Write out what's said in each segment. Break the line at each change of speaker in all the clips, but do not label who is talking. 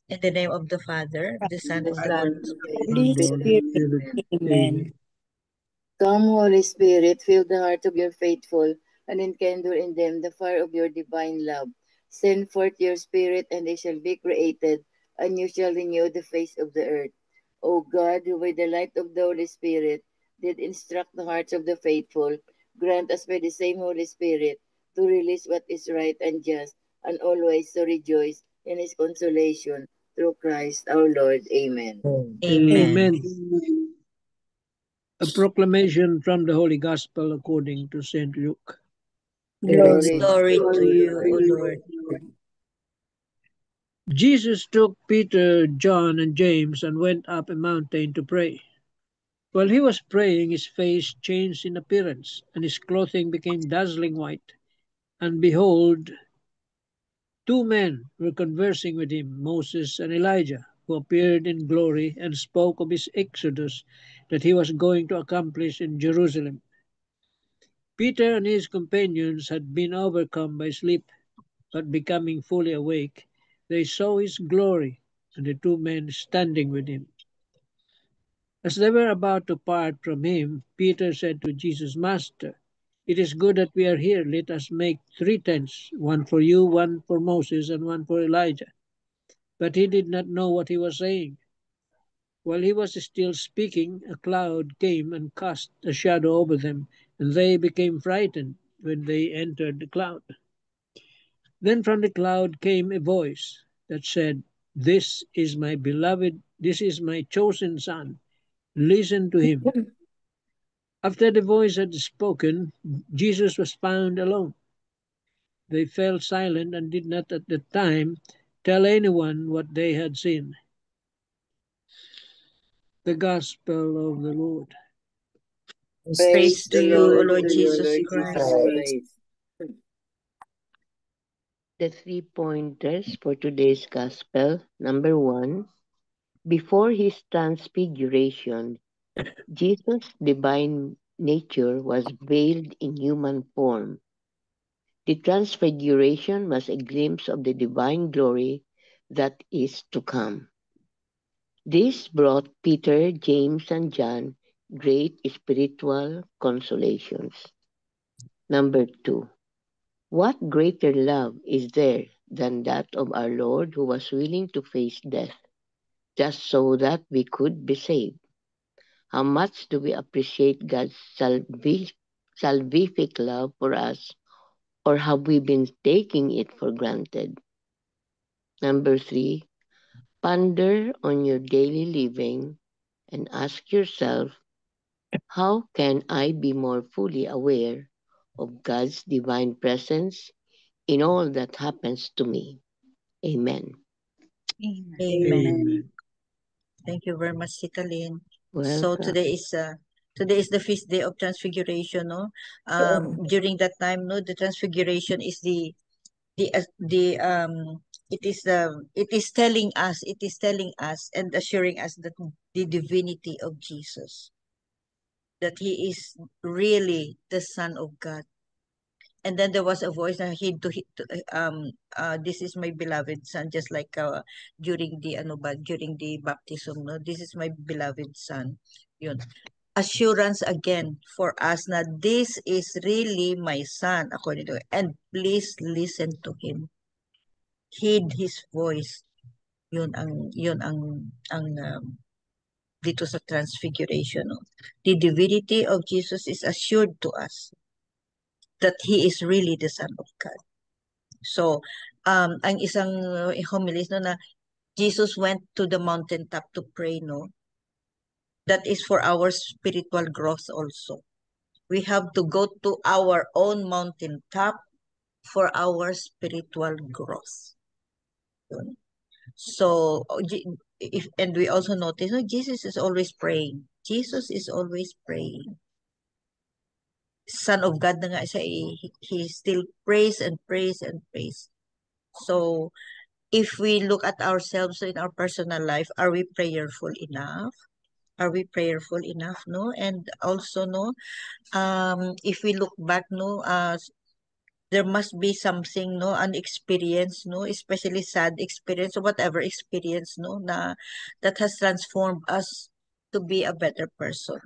In the name of the Father, of the Son, of the Holy Spirit.
Holy Spirit. Amen.
Come, Holy Spirit, fill the heart of your faithful, and enkindle in them the fire of your divine love. Send forth your Spirit, and they shall be created, and you shall renew the face of the earth. O God, who by the light of the Holy Spirit did instruct the hearts of the faithful, grant us by the same Holy Spirit to release what is right and just, and always to rejoice in his consolation through Christ our Lord. Amen.
Amen.
A proclamation from the Holy Gospel according to St. Luke.
Glory.
Glory to you, O Lord.
Jesus took Peter, John, and James and went up a mountain to pray. While he was praying, his face changed in appearance, and his clothing became dazzling white. And behold, two men were conversing with him, Moses and Elijah, who appeared in glory and spoke of his exodus that he was going to accomplish in Jerusalem. Peter and his companions had been overcome by sleep, but becoming fully awake, they saw his glory and the two men standing with him. As they were about to part from him, Peter said to Jesus, Master, it is good that we are here. Let us make 3 tents, one for you, one for Moses, and one for Elijah. But he did not know what he was saying. While he was still speaking, a cloud came and cast a shadow over them, and they became frightened when they entered the cloud. Then from the cloud came a voice that said, This is my beloved, this is my chosen son. Listen to him. After the voice had spoken, Jesus was found alone. They fell silent and did not at the time tell anyone what they had seen. The Gospel of the Lord.
Praise to you, O Lord Jesus
Lord
Christ.
The 3 pointers for today's Gospel. Number 1, before his transfiguration, Jesus' divine nature was veiled in human form. The transfiguration was a glimpse of the divine glory that is to come. This brought Peter, James, and John great spiritual consolations. Number 2, what greater love is there than that of our Lord who was willing to face death just so that we could be saved? How much do we appreciate God's salvific love for us, or have we been taking it for granted? Number 3, ponder on your daily living and ask yourself, how can I be more fully aware of God's divine presence in all that happens to me? Amen.
Amen. Thank you very much, Tita Lynn. So
Welcome.
today is the feast day of Transfiguration, no? During that time, no, the Transfiguration is the it is telling us and assuring us that the divinity of Jesus, that he is really the Son of God. And then there was a voice that this is my beloved son, just like during the during the baptism, no, this is my beloved son. Yun, assurance again for us na this is really my son, according to, and please listen to him, heed his voice. Yun ang dito sa transfiguration, no? The divinity of Jesus is assured to us that he is really the Son of God. So, ang isang homilies, no, na Jesus went to the mountaintop to pray, no? That is for our spiritual growth also. We have to go to our own mountaintop for our spiritual growth. So, and we also notice, no, Jesus is always praying. Jesus is always praying. Son of God na nga siya, he still prays and prays and prays. So, if we look at ourselves in our personal life, are we prayerful enough? Are we prayerful enough, no? And also, no, if we look back, no, there must be something, no, an experience, no, especially sad experience or whatever experience, no, that has transformed us to be a better person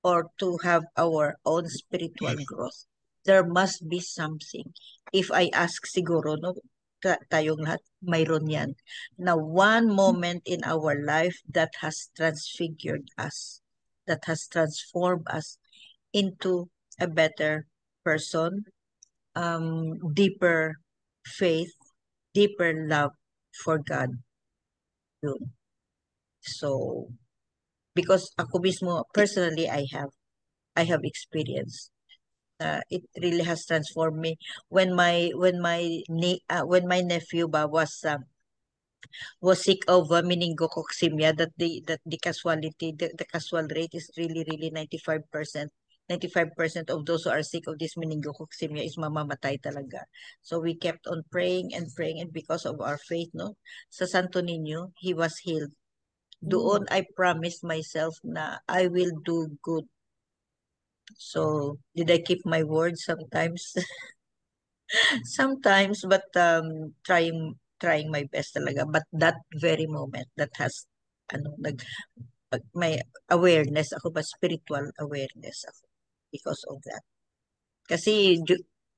or to have our own spiritual growth. There must be something. If I ask siguro, no, tayong lahat, mayroon yan, na one moment in our life that has transfigured us, that has transformed us into a better person, deeper faith, deeper love for God. Yun. So, because ako mismo, personally, I have experienced. It really has transformed me. When my nephew ba was sick of meningococemia, that the casualty, the casual rate is really 95%. 95% of those who are sick of this meningococemia is mamamatay talaga. So we kept on praying and praying, and because of our faith, no, sa Santo Niño, he was healed. Doon I promised myself na I will do good. So did I keep my word sometimes? Sometimes, but trying my best talaga. But that very moment that has may awareness ako ba, spiritual awareness ako because of that. Kasi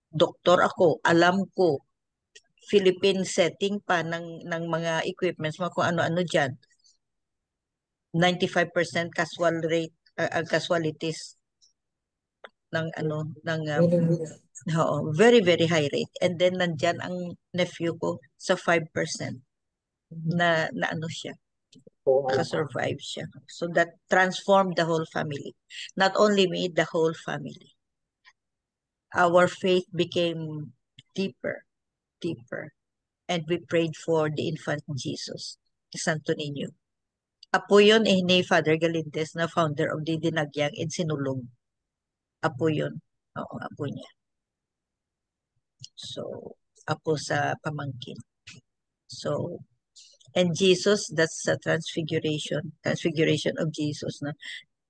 doktor ako, alam ko Philippine setting pa ng mga equipments mo kung ano-ano diyan. 95% casual rate, casualties ng very high rate. And then nandyan ang nephew ko sa 5% na siya, naka-survive siya. So that transformed the whole family. Not only me, the whole family. Our faith became deeper, and we prayed for the infant Jesus, Santo Niño. Apo yun ni Father Galindez na founder of the Dinagyang in Sinulog. Apo yun. Oo, apo niya. So, apo sa pamangkin. So, and Jesus, that's a transfiguration of Jesus, na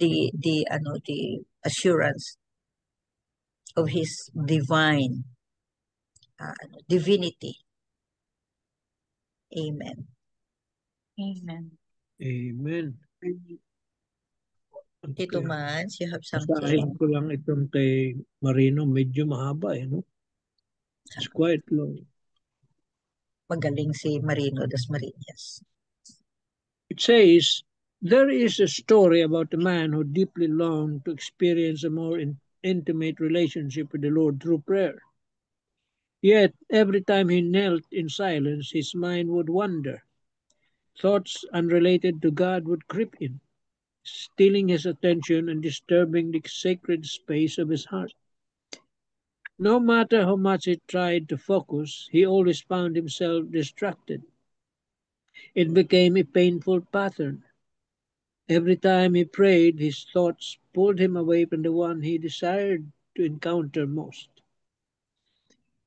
the assurance of his divine divinity. Amen.
Amen.
Amen.
Tito
Okay.
Mans, you have
Basahin
something?
ko lang itong kay Marino. Medyo mahaba no? It's quite long.
Magaling si Marino das Marinas.
It says, there is a story about a man who deeply longed to experience a more intimate relationship with the Lord through prayer. Yet, every time he knelt in silence, his mind would wander. Thoughts unrelated to God would creep in, stealing his attention and disturbing the sacred space of his heart. No matter how much he tried to focus, he always found himself distracted. It became a painful pattern. Every time he prayed, his thoughts pulled him away from the one he desired to encounter most.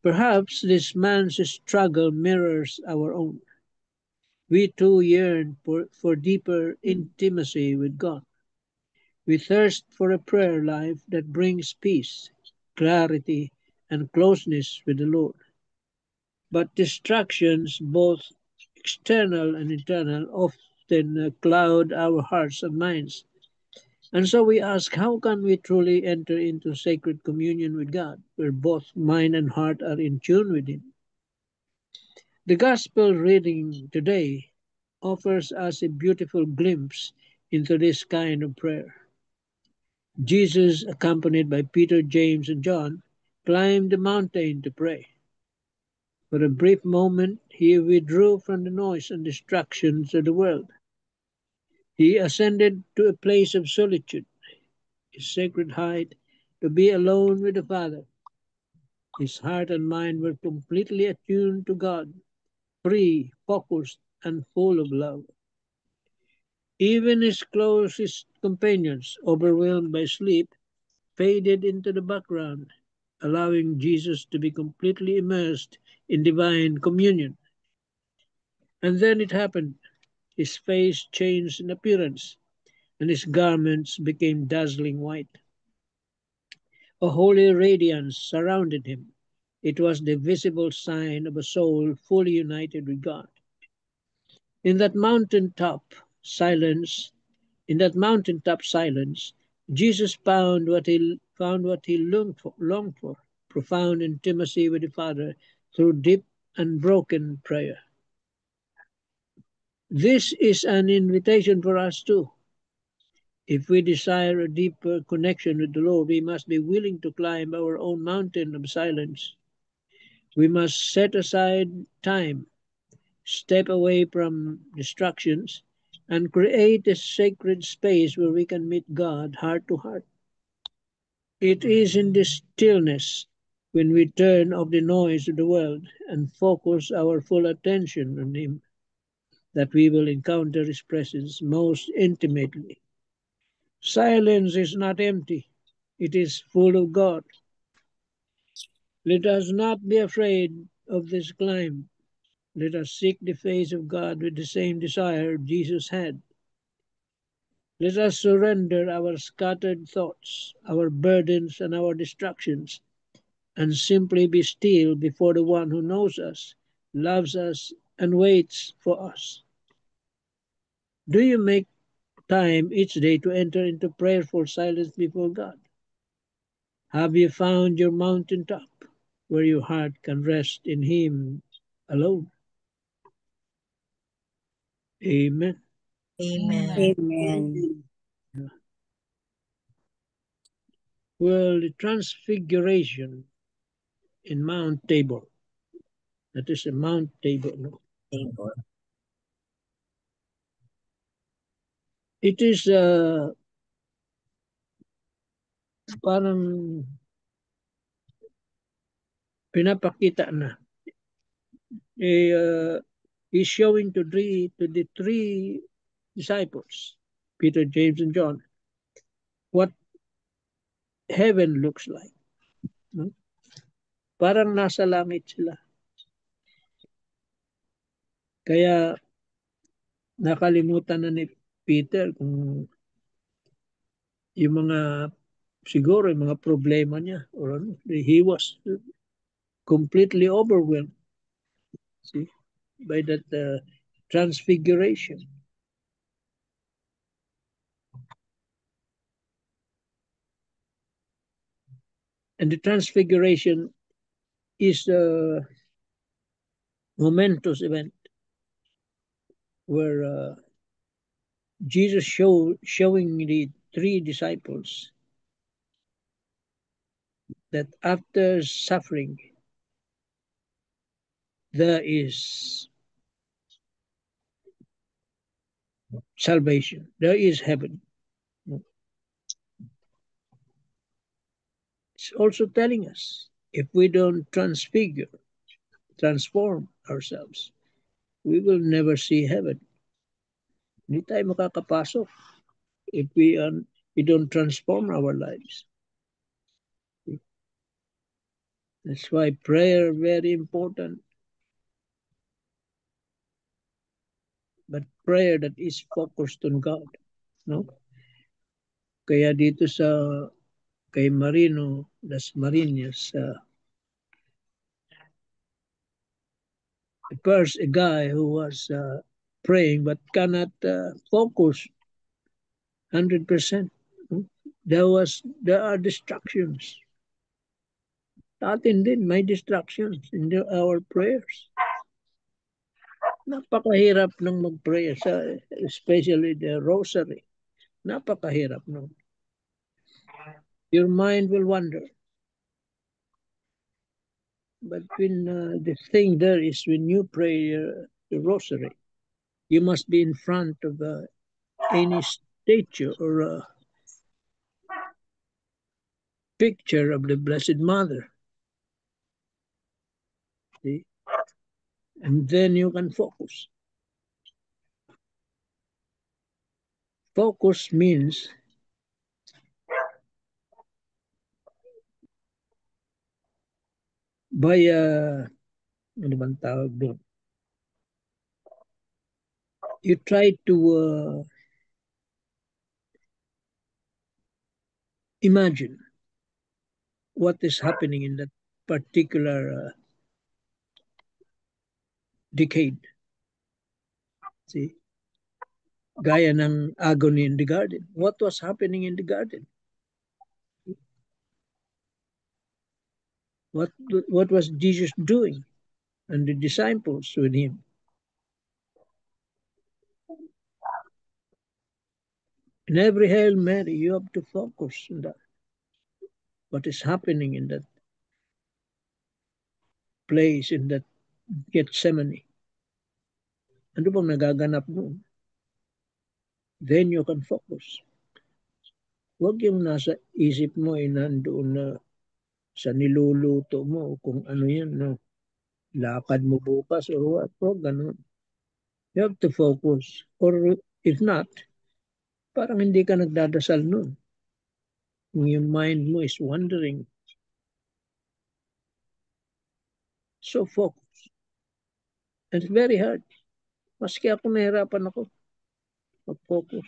Perhaps this man's struggle mirrors our own. We too yearn for deeper intimacy with God. We thirst for a prayer life that brings peace, clarity, and closeness with the Lord. But distractions, both external and internal, often cloud our hearts and minds. And so we ask, how can we truly enter into sacred communion with God, where both mind and heart are in tune with Him? The Gospel reading today offers us a beautiful glimpse into this kind of prayer. Jesus, accompanied by Peter, James, and John, climbed the mountain to pray. For a brief moment, he withdrew from the noise and distractions of the world. He ascended to a place of solitude, a sacred height, to be alone with the Father. His heart and mind were completely attuned to God, free, focused, and full of love. Even his closest companions, overwhelmed by sleep, faded into the background, allowing Jesus to be completely immersed in divine communion. And then it happened. His face changed in appearance, and his garments became dazzling white. A holy radiance surrounded him, It was the visible sign of a soul fully united with God. In that mountaintop silence, in that mountaintop silence, Jesus found what he longed for, profound intimacy with the Father through deep and broken prayer. This is an invitation for us too. If we desire a deeper connection with the Lord, we must be willing to climb our own mountain of silence. We must set aside time, step away from distractions, and create a sacred space where we can meet God heart to heart. It is in this stillness, when we turn off the noise of the world and focus our full attention on Him, that we will encounter His presence most intimately. Silence is not empty, it is full of God. Let us not be afraid of this climb. Let us seek the face of God with the same desire Jesus had. Let us surrender our scattered thoughts, our burdens, and our distractions, and simply be still before the one who knows us, loves us, and waits for us. Do you make time each day to enter into prayerful silence before God? Have you found your mountaintop where your heart can rest in Him alone? Amen.
Amen.
Amen.
Well, the transfiguration in Mount Tabor. That is a Mount Tabor. No?
Tabor.
It is parang pinapakita na. He's showing to the three disciples, Peter, James, and John, what heaven looks like. No? Parang nasa langit sila. Kaya nakalimutan na ni Peter kung yung mga siguro yung mga problema niya or ano. He was completely overwhelmed, see, by that transfiguration. And the transfiguration is a momentous event where Jesus showing the three disciples that after suffering there is salvation, there is heaven. It's also telling us if we don't transform ourselves, we will never see heaven. Hindi tayo makakapasok if we don't transform our lives. That's why prayer is very important. But prayer that is focused on God. No? Kaya dito kay Marino Las Marinas, first a guy who was praying but cannot focus 100%. There are distractions. Atin din, may distractions in our prayers. Napakahirap ng mag-pray, especially the rosary. Napakahirap nun. Your mind will wander. But when the thing there is, when you pray the rosary, you must be in front of any statue or a picture of the Blessed Mother. See? And then you can focus. Focus means by ano bang tawag doon? You try to imagine what is happening in that particular decade. See? Gaya ng agony in the garden. What was happening in the garden? What was Jesus doing and the disciples with him? In every Hail Mary, you have to focus on that. What is happening in that place, in that Gethsemane? Ano bang nagaganap noon? Then you can focus. Huwag yung nasa isip mo ay nandoon na sa niluluto mo kung ano yan, no? Lakad mo bukas or what. Huwag ganun. You have to focus. Or if not, parang hindi ka nagdadasal noon. Kung yung mind mo is wandering. So focus. And it's very hard. Maski ako nahirapan ako. Mag-focus.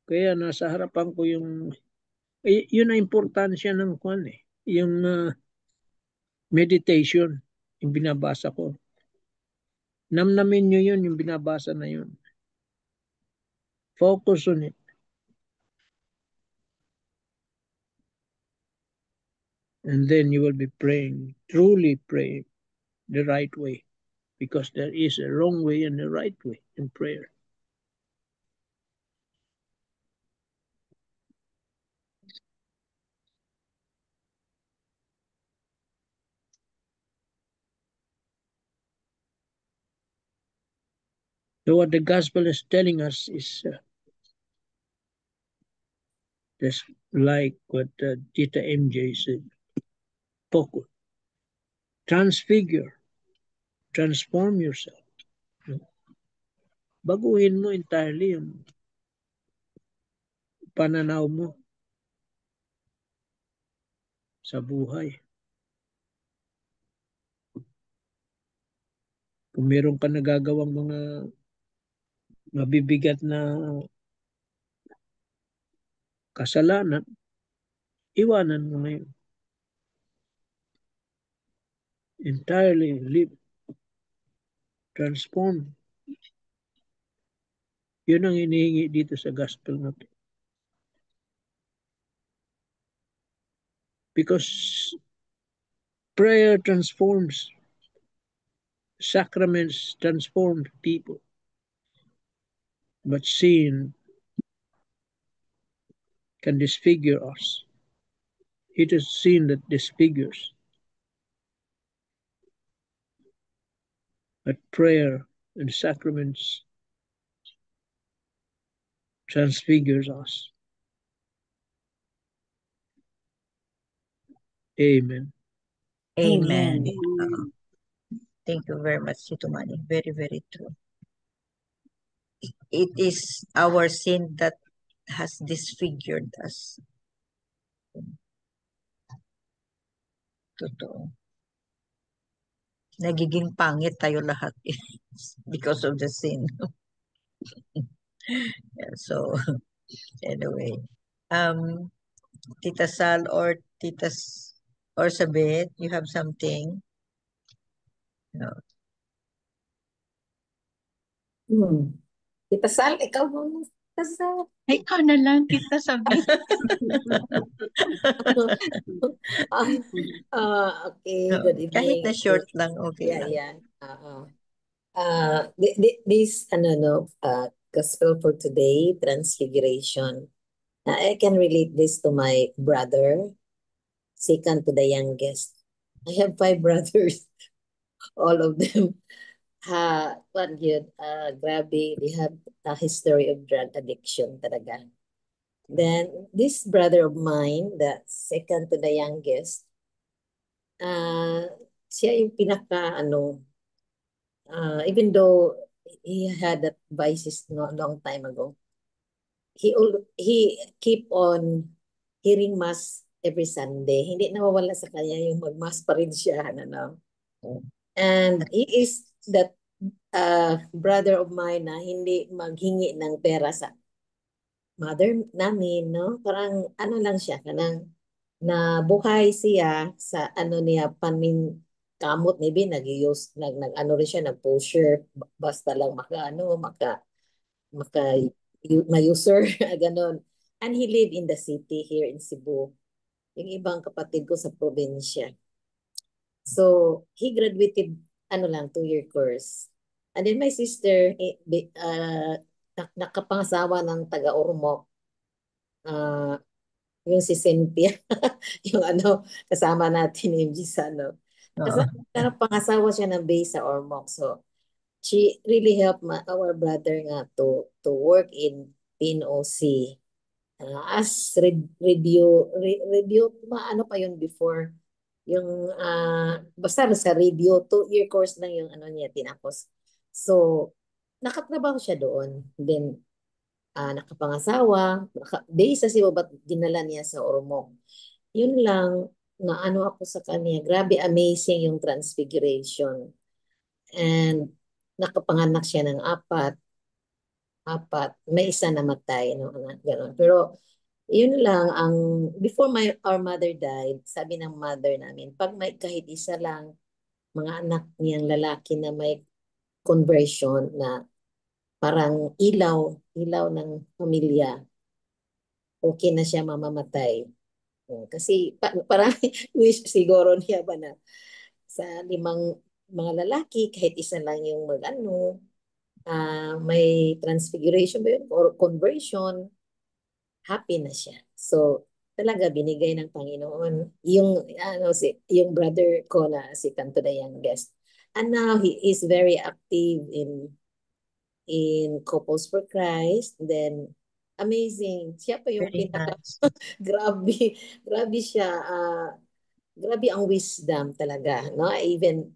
Kaya nasa harapan ko yung yun ang importansya ng kwan eh. Yung meditation, yung binabasa ko. Namnamin nyo yun, yung binabasa na yun. Focus on it. And then you will be praying, truly praying the right way. Because there is a wrong way and a right way in prayer. So what the gospel is telling us is just like what Tita MJ said. Focus. Transfigure. Transform yourself. Baguhin mo entirely yung pananaw mo sa buhay. Kung meron ka nagagawang mga mabibigat na kasalanan, iwanan mo na yun. Entirely live. Transform. Yun ang hinihingi dito sa gospel natin. Because prayer transforms. Sacraments transform people. But sin can disfigure us. It is sin that disfigures. But prayer and sacraments transfigures us. Amen.
Amen. Thank you very much, Tito Manny. Very, very true. It is our sin that has disfigured us. Totoo. Nagiging pangit tayo lahat because of the sin. Yeah, so, anyway. Tita Sal or or Sabet, you have something? No.
Tita Sal, ikaw muna. Tita Sal.
Ikaw na lang, Tita Sabi.
Okay,
No,
good evening.
kahit na short lang, okay lang.
Yeah. This gospel for today, Transfiguration. I can relate this to my brother, second to the youngest. I have 5 brothers. All of them grabe, they have a history of drug addiction talaga. Then this brother of mine, the second to the youngest, siya yung pinaka even though he had that vices long time ago, he keep on hearing mass every Sunday. Hindi nawawala sa kanya yung mag-mass pa rin siya. And he is that brother of mine na hindi maghingi ng pera sa mother namin, no? Parang ano lang siya, kanang nabuhay siya sa ano niya kamot maybe nag ano rin siya nag-pusher basta lang maka ma-user ganon. And he live in the city here in Cebu. Yung ibang kapatid ko sa probinsya. So he graduated ano lang 2-year course. And then my sister nakapangasawa ng taga-Ormoc. Yung si Cynthia, yung ano, kasama natin ni MG sa ano.
Oo.
Pangasawa siya ng base sa Ormoc. So, she really helped our brother nga to work in PNOC. As review, ano pa yun before? Yung, basta sa review, 2-year course lang yung ano niya, tinapos. So, nakatrabaho siya doon. Then, nakapangasawa, base sa Cebu, but dinala niya sa Ormoc. Yun lang, na ano ako sa kanya, grabe amazing yung transfiguration. And nakapanganak siya ng apat, may isa namatay, no, gano'n. Pero yun lang, before our mother died, sabi ng mother namin, pag may kahit isa lang, mga anak niyang lalaki na may conversion na parang ilaw ng pamilya, okay na siya mamamatay. Kasi parang wish siguro niya ba na sa 5 mga lalaki, kahit isa lang yung may transfiguration ba yun or conversion, happy na siya. So, talaga binigay ng Panginoon yung brother ko na si Canto the youngest. And now he is very active in Couples for Christ. Then amazing. Siya pa yung
Very nice.
grabe, grabe siya. Grabe ang wisdom talaga, no? Even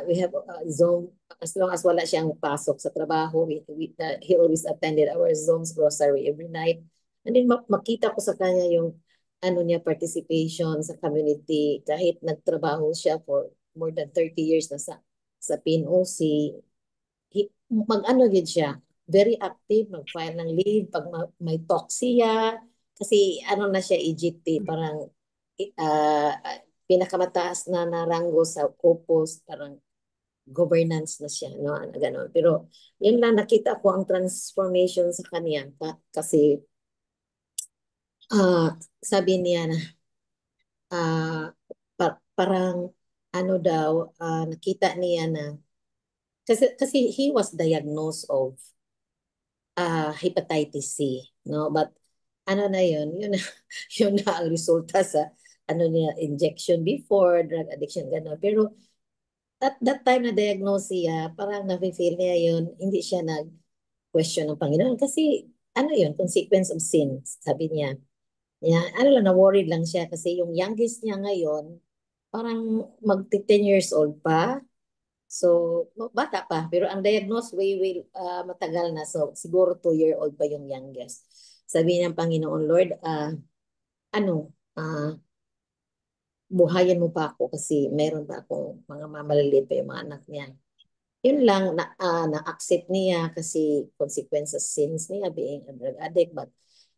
we have Zoom, as long as wala siyang pasok sa trabaho, he always attended our Zoom's grocery every night. And then makita ko sa kanya yung ano niya participation sa community kahit nagtrabaho siya for more than 30 years na sa PNOC. Mag-ano yun siya, very active, mag-file ng leave pag may talk siya kasi ano na siya EGT, parang pinakamataas na naranggo sa Opus, parang governance na siya, no? Ganon. Pero yun lang, nakita ko ang transformation sa kanya kasi sabi niya na parang ano daw, nakita niya na kasi he was diagnosed of hepatitis C, no? But ano na yun yun na ang resulta sa ano niya, injection before, drug addiction, gano'n. Pero at that time na diagnose siya, parang nafe-feel niya yun, hindi siya nag-question ng Panginoon. Kasi ano yun, consequence of sin, sabi niya. Ano lang, na-worried lang siya kasi yung youngest niya ngayon, parang mag-10 years old pa. So, bata pa. Pero ang diagnose way matagal na. So, siguro 2-year-old pa yung youngest. Sabi ng Panginoon, Lord, buhayan mo pa ako kasi meron pa akong mga mamaliliit pa yung mga anak niya. Yun lang, na-accept niya kasi consequences sins niya being a drug addict. But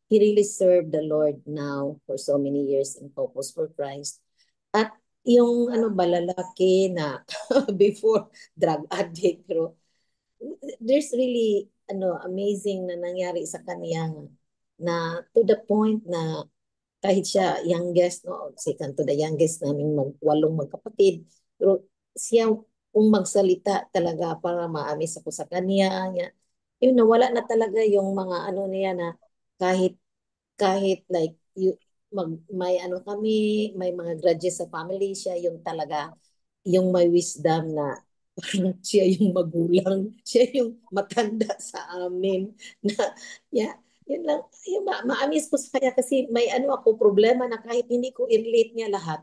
he really served the Lord now for so many years in Purpose for Christ. At yung lalaki na before drug addict, pero there's really amazing na nangyari sa kanya na to the point na kahit siya youngest, no, second to the youngest namin 8 magkapatid, pero siya kung magsalita talaga para maamis ako sa kanya. Yun, nawala na talaga yung mga niya na kahit like may kami, may mga grudges sa family, siya yung talaga yung may wisdom na parang siya yung magulang, siya yung matanda sa amin na yun lang, yung maamis ko sa kanya kasi may ako problema na kahit hindi ko i-relate niya lahat,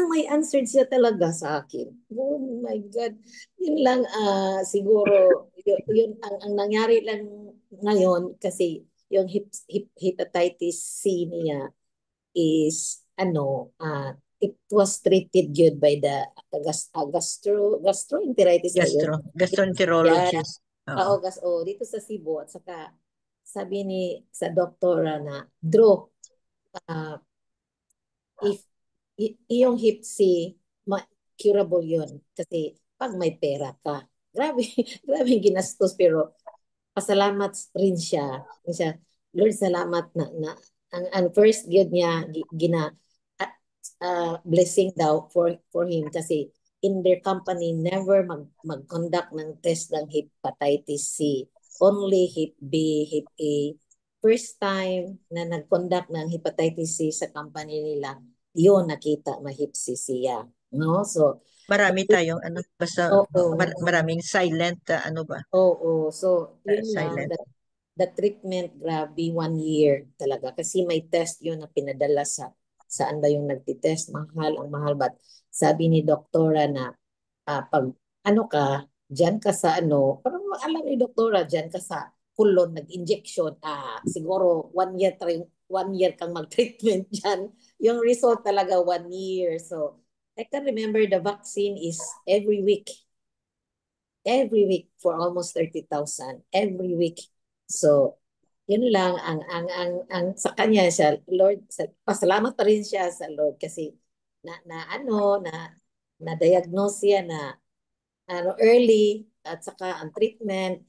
may answered siya talaga sa akin. Oh my God. Yun lang, siguro, yun ang nangyari lang ngayon kasi yung hepatitis C niya is, it was treated good by the gastroenteritis ba yun? Yan.
Gastroenterologist. Oo.
Dito sa Cebu at saka sabi sa doktora na, Drew, if iyong hip C, curable yun. Kasi pag may pera ka, grabe, grabe ginastos, pero pasalamat rin siya. Lord, salamat na ang first good niya blessing daw for him kasi in their company never mag-conduct ng test ng hepatitis C. Only hep B, hep A. First time na nag-conduct ng hepatitis C sa company nila, yun nakita ma-hep C siya. No? So,
Marami tayong basta maraming silent ano ba?
Oo. So, yun lang,
Silent.
the treatment, grabe, 1 year talaga. Kasi may test yun na pinadala saan ba yung nagtitest. Ang mahal. But sabi ni doktora na pag dyan ka sa parang alam ni doktora, dyan ka sa kulon, nag-injection, siguro 1 year, 1 year kang mag-treatment dyan. Yung result talaga 1 year. So, I can remember the vaccine is every week for almost 30,000 every week. So, yun lang ang sa kanya siya, Lord, pasalamat pa rin siya sa Lord kasi na diagnose siya na early at saka ang treatment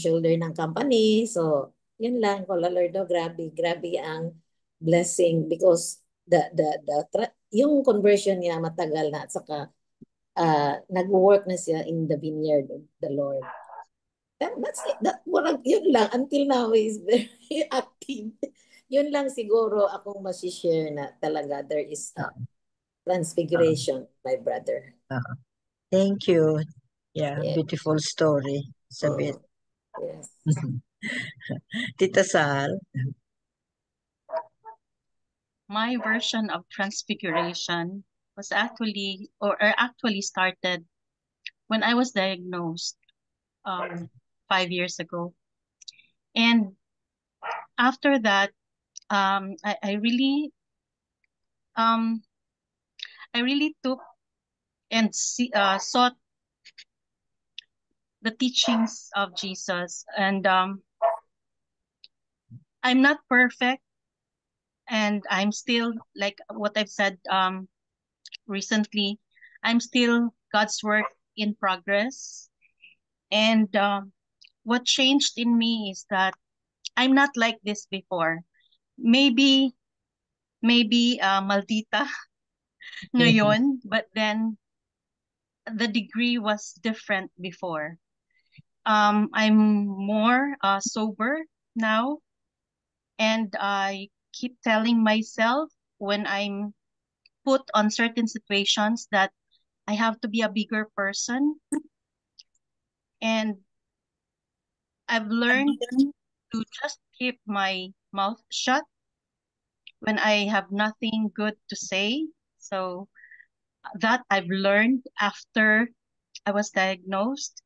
shoulder ng company. So, yun lang ko, Lord, no, grabe ang blessing because yung conversion niya matagal na at saka nag-work na siya in the vineyard of the Lord. That's it. Yun lang. Until now, is very active. Yun lang siguro akong masishare na talaga there is a transfiguration, my brother.
Thank you. Yeah,
Yeah.
beautiful story. Sabit.
Yes.
Tita Sal.
My version of transfiguration was actually started when I was diagnosed 5 years ago. And after that, I really took and sought the teachings of Jesus. And I'm not perfect, and I'm still, like what I've said recently, I'm still God's work in progress. And what changed in me is that I'm not like this before. Maybe maldita ngayon, but then the degree was different before. I'm more sober now, and I keep telling myself when I'm put on certain situations that I have to be a bigger person. And I've learned to just keep my mouth shut when I have nothing good to say. So that I've learned after I was diagnosed.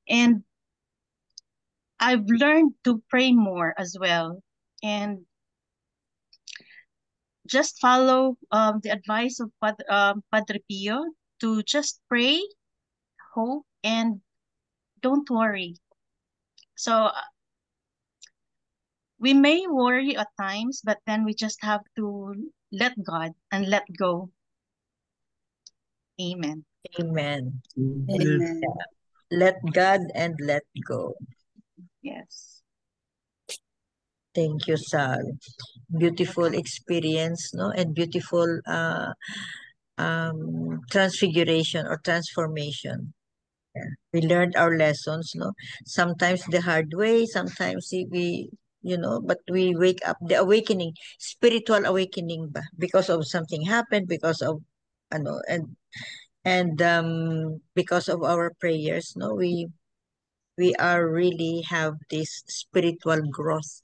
And I've learned to pray more as well. And just follow the advice of Padre Pio to just pray, hope, and don't worry. So we may worry at times, but then we just have to let God and let go. Amen.
Amen.
Amen.
Let God and let go.
Yes.
Thank you, Sal. Beautiful experience, no? And beautiful transfiguration or transformation. Yeah. We learned our lessons, no? Sometimes the hard way, sometimes we, but we wake up, the awakening, spiritual awakening ba? Because of something happened, because of, and because of our prayers, no? We are really have this spiritual growth,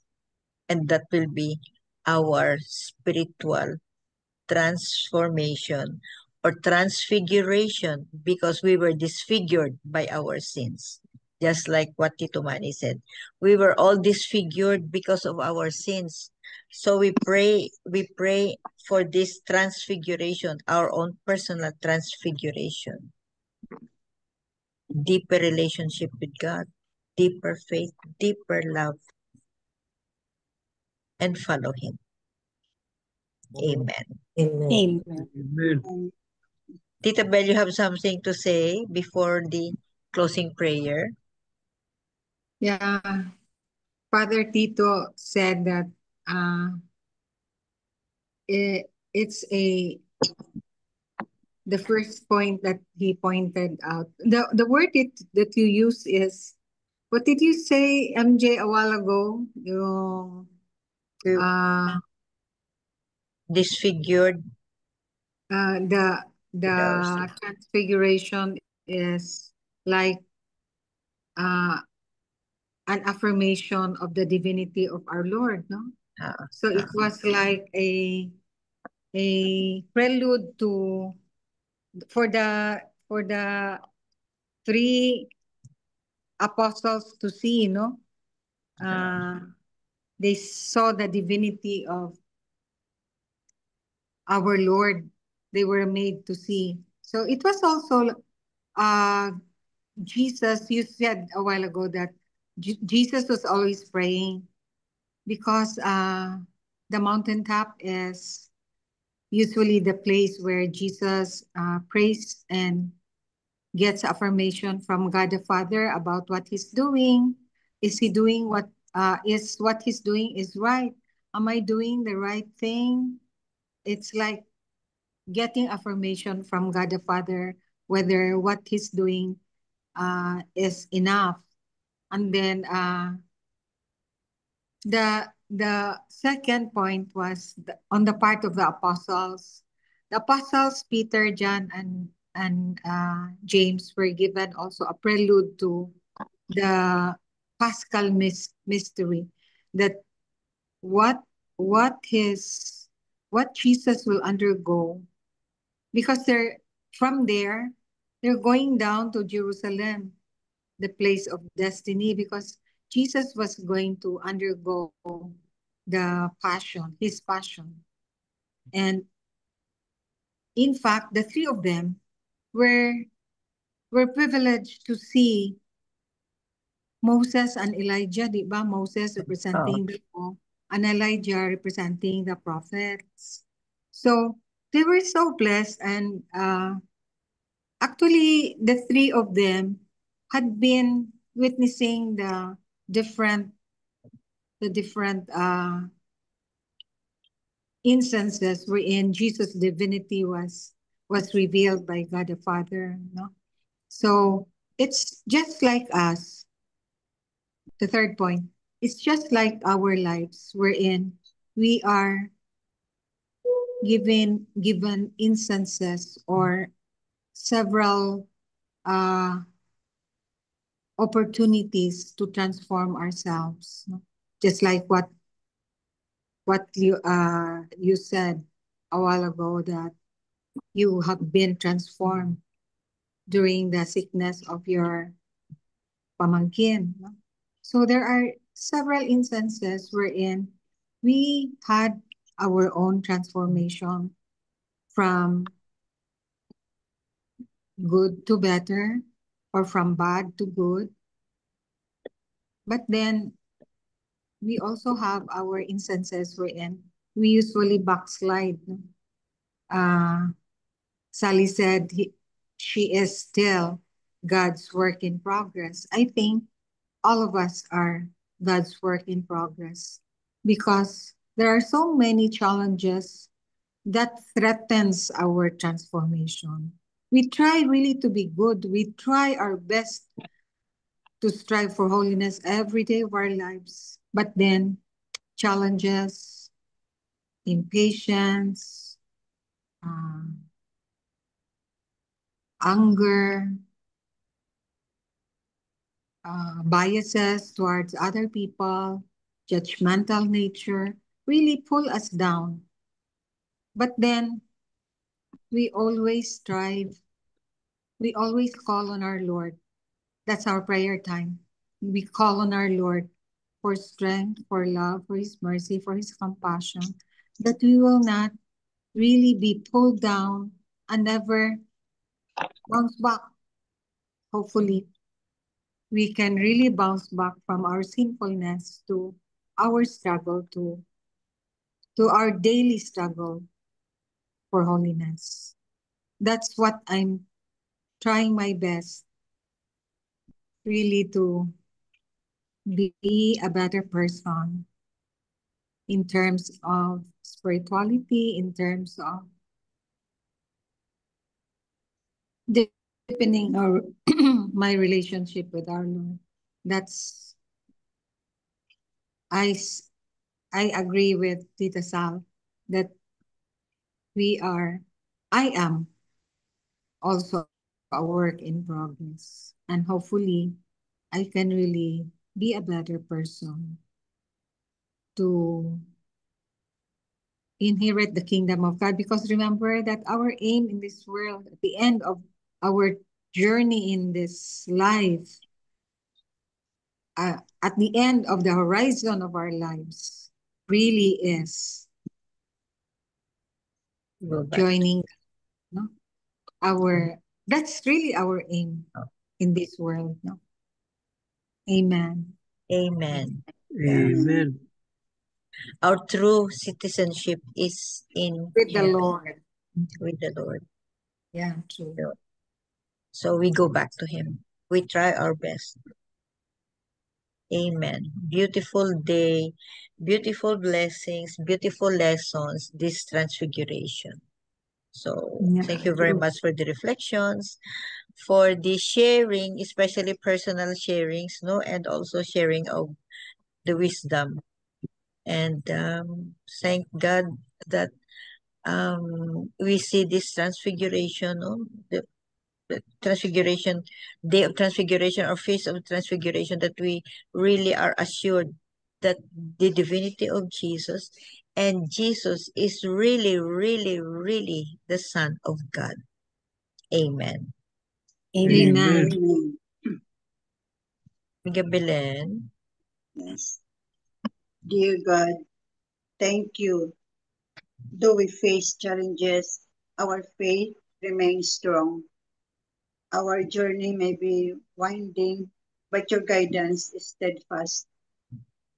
and that will be our spiritual transformation or transfiguration, because we were disfigured by our sins. Just like what Tito Manny said, we were all disfigured because of our sins. So we pray for this transfiguration, our own personal transfiguration. Deeper relationship with God, deeper faith, deeper love. and follow him. Amen.
Amen.
Amen.
Amen.
Tita Bel, you have something to say before the closing prayer?
Yeah, Father Tito said that it's the first point that he pointed out. The word that you use is, what did you say, MJ, a while ago? Yung
Disfigured.
The transfiguration is like an affirmation of the divinity of our Lord, no? So it was like a prelude to for the three apostles to see, no? They saw the divinity of our Lord. They were made to see. So it was also Jesus. You said a while ago that Jesus was always praying because the mountaintop is usually the place where Jesus prays and gets affirmation from God the Father about what he's doing. Is he doing what he's doing is right? Am I doing the right thing? It's like getting affirmation from God the Father whether what he's doing is enough. And then the second point was on the part of the apostles. The apostles Peter, John, and James were given also a prelude to the Paschal mystery, that what Jesus will undergo, because from there they're going down to Jerusalem, the place of destiny, because Jesus was going to undergo his passion. And in fact, the three of them were privileged to see Moses and Elijah, di ba? Moses representing the law and Elijah representing the prophets. So they were so blessed, and actually the three of them had been witnessing the different instances wherein Jesus' divinity was revealed by God the Father. No? So it's just like us. The third point, it's just like our lives wherein we are given instances or several opportunities to transform ourselves. No? Just like what you said a while ago, that you have been transformed during the sickness of your pamangkin. No? So there are several instances wherein we had our own transformation from good to better or from bad to good. But then we also have our instances wherein we usually backslide. Sally said she is still God's work in progress. I think all of us are God's work in progress because there are so many challenges that threatens our transformation. We try really to be good. We try our best to strive for holiness every day of our lives. But then challenges, impatience, anger, biases towards other people, judgmental nature really pull us down. But then we always strive, we always call on our Lord. That's our prayer time. We call on our Lord for strength, for love, for his mercy, for his compassion, that we will not really be pulled down and never bounce back. Hopefully, we can really bounce back from our sinfulness to our struggle to to our daily struggle for holiness. That's what I'm trying my best, really, to be a better person in terms of spirituality, in terms of deepening our my relationship with our Lord. That's I agree with Tita Sal that I am also a work in progress, and hopefully I can really be a better person to inherit the kingdom of God. Because remember that our aim in this world, at the end of our journey in this life, at the end of the horizon of our lives, really is joining, no? That's really our aim in this world, no? Amen.
Amen.
Amen.
Our true citizenship is in
With the
heaven,
Lord.
with the Lord.
Yeah, true.
So we go back to Him. We try our best. Amen. Beautiful day, beautiful blessings, beautiful lessons, this transfiguration. So thank you very much for the reflections, for the sharing, especially personal sharings, no, and also sharing of the wisdom. And thank God that we see this transfiguration, no, the transfiguration, day of transfiguration or feast of transfiguration, that we really are assured that the divinity of Jesus, and Jesus is really, really, really the Son of God. Amen.
Amen.
Amen.
Miguel Belen.
Yes. Dear God, thank you. Though we face challenges, our faith remains strong. Our journey may be winding, but your guidance is steadfast.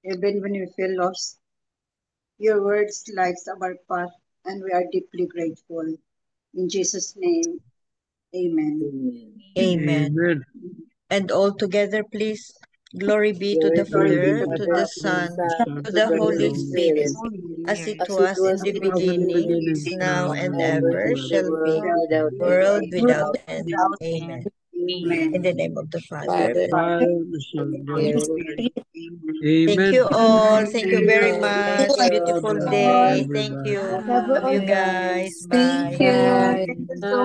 Even when we feel lost, your words lights our path, and we are deeply grateful. In Jesus' name, amen.
Amen.
Amen.
And all together, please. Glory be to the
Glory be to
Father,
the
to
Father,
the
to the
Son,
Son,
to
to
the
the
Holy
Holy
Spirit,
Spirit,
as it
as it
was in
was
the
in the
beginning,
beginning,
is now, and
ever,
ever
and
shall
ever,
be,
without
world
end.
without end. Amen.
Amen.
In the name of the Father,
Father,
Father, the Son,
And
and
the
the
Holy
Holy
Spirit.
Spirit. Amen.
thank you
Amen.
all. Thank you very
Thank
much.
you.
Beautiful
God bless
day. Thank
everybody.
you.
Have a
Love you
good
guys.
Thank
Bye.
you.
Bye.
Thank you so